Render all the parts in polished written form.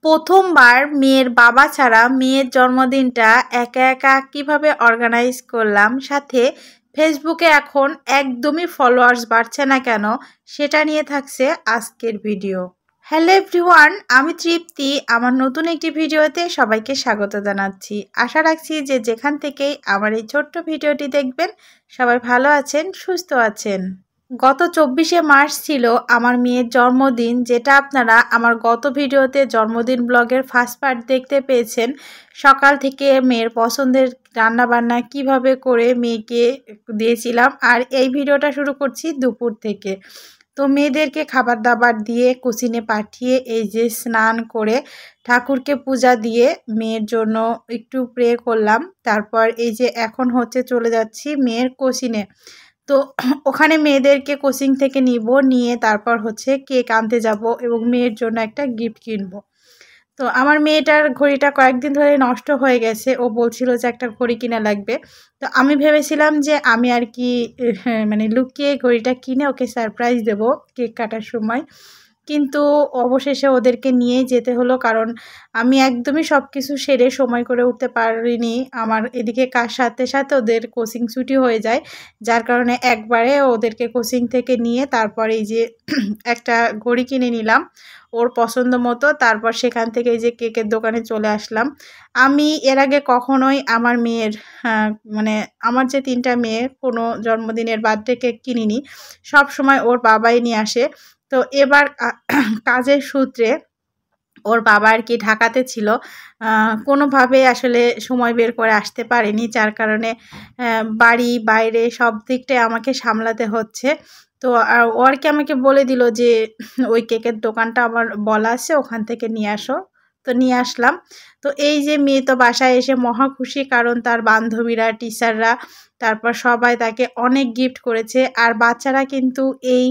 প্রথমবার মেয়ের বাবা ছাড়া মেয়ের জন্মদিনটা একা একা কিভাবে অর্গানাইজ করলাম, সাথে ফেসবুকে এখন একদমই ফলোয়ার্স বাড়ছে না কেন, সেটা নিয়ে থাকছে আজকের ভিডিও। হ্যালো এভরিওয়ান, আমি তৃপ্তি। আমার নতুন একটি ভিডিওতে সবাইকে স্বাগত জানাচ্ছি। আশা রাখছি যে যেখান থেকেই আমার এই ছোট্ট ভিডিওটি দেখবেন সবাই ভালো আছেন, সুস্থ আছেন। গত 24শে মার্চ ছিল আমার মেয়ের জন্মদিন, যেটা আপনারা আমার গত ভিডিওতে জন্মদিন ব্লগের ফার্স্ট পার্ট দেখতে পেয়েছেন। সকাল থেকে মেয়ের পছন্দের রান্নাবান্না কিভাবে করে মেয়েকে দিয়েছিলাম, আর এই ভিডিওটা শুরু করছি দুপুর থেকে। তো মেয়েদেরকে খাবার দাবার দিয়ে কুসিনে পাঠিয়ে এই যে স্নান করে ঠাকুরকে পূজা দিয়ে মেয়ের জন্য একটু প্রে করলাম। তারপর এই যে এখন হচ্ছে চলে যাচ্ছি মেয়ের কোচিনে। তো ওখানে মেয়েদেরকে কোচিং থেকে নিয়ে তারপর হচ্ছে কেক আনতে যাব এবং মেয়ের জন্য একটা গিফট কিনবো। তো আমার মেয়েটার ঘড়িটা কয়েকদিন ধরে নষ্ট হয়ে গেছে, ও বলছিল যে একটা ঘড়ি কিনা লাগবে। তো আমি ভেবেছিলাম যে আমি আর কি মানে লুকিয়ে ঘড়িটা কিনে ওকে সারপ্রাইজ দেব কেক কাটার সময়, কিন্তু অবশেষে ওদেরকে নিয়েই যেতে হলো, কারণ আমি একদমই সব কিছু সেরে সময় করে উঠতে পারিনি। আমার এদিকে কাজ সাথে সাথে ওদের কোচিং ছুটি হয়ে যায়, যার কারণে একবারে ওদেরকে কোচিং থেকে নিয়ে তারপর এই যে একটা ঘড়ি কিনে নিলাম ওর পছন্দ মতো। তারপর সেখান থেকে এই যে কেকের দোকানে চলে আসলাম। আমি এর আগে কখনোই আমার মেয়ের মানে আমার যে 3টা মেয়ে কোনো জন্মদিনের বার্থডে কেক কিনিনি, সব সময় ওর বাবাই নিয়ে আসে। তো এবার কাজের সূত্রে ওর বাবা আর কি ঢাকাতে ছিল, কোনোভাবে আসলে সময় বের করে আসতে পারেনি, যার কারণে বাড়ি বাইরে সব দিকটাই আমাকে সামলাতে হচ্ছে। তো ও আর কি আমাকে বলে দিল যে ওই কেকের দোকানটা আমার বলা আছে, ওখান থেকে নিয়ে আসো। তো নিয়ে আসলাম। তো এই যে মেয়ে তো বাসায় এসে মহা খুশি, কারণ তার বান্ধবীরা, টিচাররা, তারপর সবাই তাকে অনেক গিফট করেছে। আর বাচ্চারা কিন্তু এই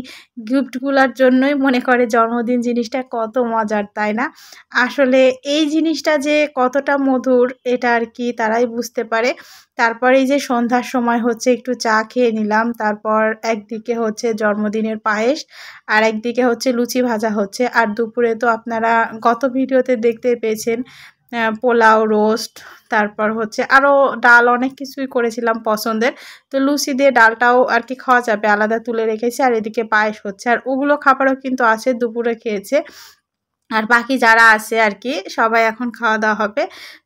গিফটগুলোর জন্যই মনে করে জন্মদিন জিনিসটা কত মজার, তাই না? আসলে এই জিনিসটা যে কতটা মধুর এটা আর কি তারাই বুঝতে পারে। তারপর এই যে সন্ধ্যার সময় হচ্ছে একটু চা খেয়ে নিলাম, তারপর একদিকে হচ্ছে জন্মদিনের পায়েস আর একদিকে হচ্ছে লুচি ভাজা হচ্ছে। আর দুপুরে তো আপনারা গত ভিডিওতে দেখতে পেয়েছেন পোলাও, রোস্ট, তারপর হচ্ছে আরও ডাল, অনেক কিছুই করেছিলাম পছন্দের। তো লুচি দিয়ে ডালটাও আর কি খাওয়া যাবে, আলাদা তুলে রেখেছি। আর এদিকে পায়েস হচ্ছে, আর ওগুলো খাবারও কিন্তু আছে, দুপুরে খেয়েছে। আর বাকি যারা আছে আর কি সবাই এখন খাওয়া দাওয়া হবে।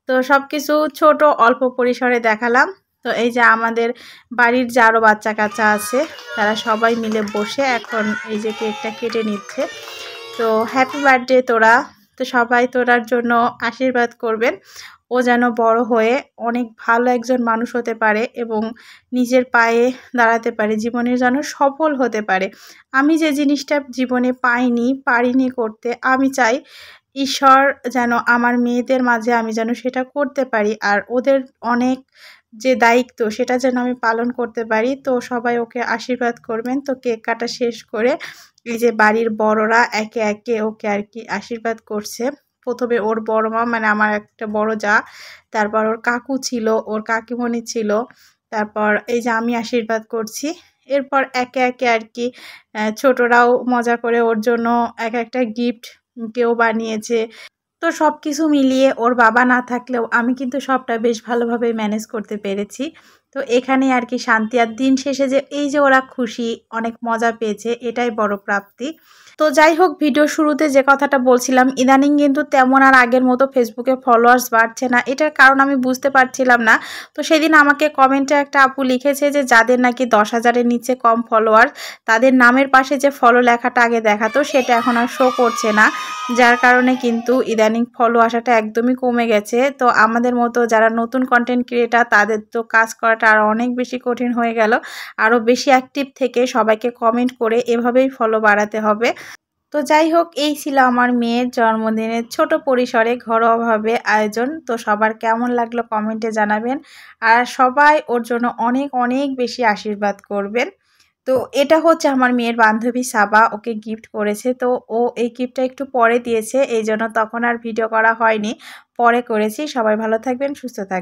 তো সব কিছু ছোট অল্প পরিসরে দেখালাম। তো এই যে আমাদের বাড়ির যারও বাচ্চা কাচ্চা আছে তারা সবাই মিলে বসে এখন এই যে কেকটা কেটে নিচ্ছে। তো হ্যাপি বার্থডে তোরা। তো সবাই তোরার জন্য আশীর্বাদ করবেন, ও যেন বড় হয়ে অনেক ভালো একজন মানুষ হতে পারে এবং নিজের পায়ে দাঁড়াতে পারে, জীবনে যেন সফল হতে পারে। আমি যে জিনিসটা জীবনে পারিনি করতে, আমি চাই ঈশ্বর যেন আমার মেয়েদের মাঝে আমি যেন সেটা করতে পারি, আর ওদের অনেক যে দায়িত্ব সেটা যেন আমি পালন করতে পারি। তো সবাই ওকে আশীর্বাদ করবেন। তো কেক কাটা শেষ করে এই যে বাড়ির বড়রা একে একে ওকে আর কি আশীর্বাদ করছে। প্রথমে ওর বড় মা, মানে আমার একটা বড় যা, তারপর ওর কাকু ছিল, ওর কাকিমণি ছিল, তারপর এই যে আমি আশীর্বাদ করছি। এরপর একে একে আর কি ছোটরাও মজা করে ওর জন্য এক একটা গিফট কেউ বানিয়েছে। তো সব কিছু মিলিয়ে ওর বাবা না থাকলেও আমি কিন্তু সবটা বেশ ভালোভাবে ম্যানেজ করতে পেরেছি। তো এখানে আর কি শান্তি। আর দিন শেষে যে এই যে ওরা খুশি, অনেক মজা পেয়েছে, এটাই বড় প্রাপ্তি। তো যাই হোক, ভিডিও শুরুতে যে কথাটা বলছিলাম, ইদানিং কিন্তু তেমন আর আগের মতো ফেসবুকে ফলোয়ার্স বাড়ছে না। এটার কারণ আমি বুঝতে পারছিলাম না। তো সেদিন আমাকে কমেন্টে একটা আপু লিখেছে যে যাদের নাকি 10,000-এর নিচে কম ফলোয়ার, তাদের নামের পাশে যে ফলো লেখাটা আগে দেখাতো সেটা এখন আর শো করছে না, যার কারণে কিন্তু ইদানিং ফলো আসাটা একদমই কমে গেছে। তো আমাদের মতো যারা নতুন কন্টেন্ট ক্রিয়েটার, তাদের তো কাজ করাটা আরও অনেক বেশি কঠিন হয়ে গেল। আরও বেশি অ্যাক্টিভ থেকে সবাইকে কমেন্ট করে এভাবেই ফলো বাড়াতে হবে। তো যাই হোক, এই ছিল আমার মেয়ের জন্মদিনের ছোট পরিসরে ঘরোয়াভাবে আয়োজন। তো সবার কেমন লাগলো কমেন্টে জানাবেন, আর সবাই ওর জন্য অনেক অনেক বেশি আশীর্বাদ করবেন। তো এটা হচ্ছে আমার মেয়ের বান্ধবী সাবা, ওকে গিফট করেছে। তো ও এই গিফটটা একটু পরে দিয়েছে, এই জন্য তখন আর ভিডিও করা হয়নি, পরে করেছি। সবাই ভালো থাকবেন, সুস্থ থাকবেন।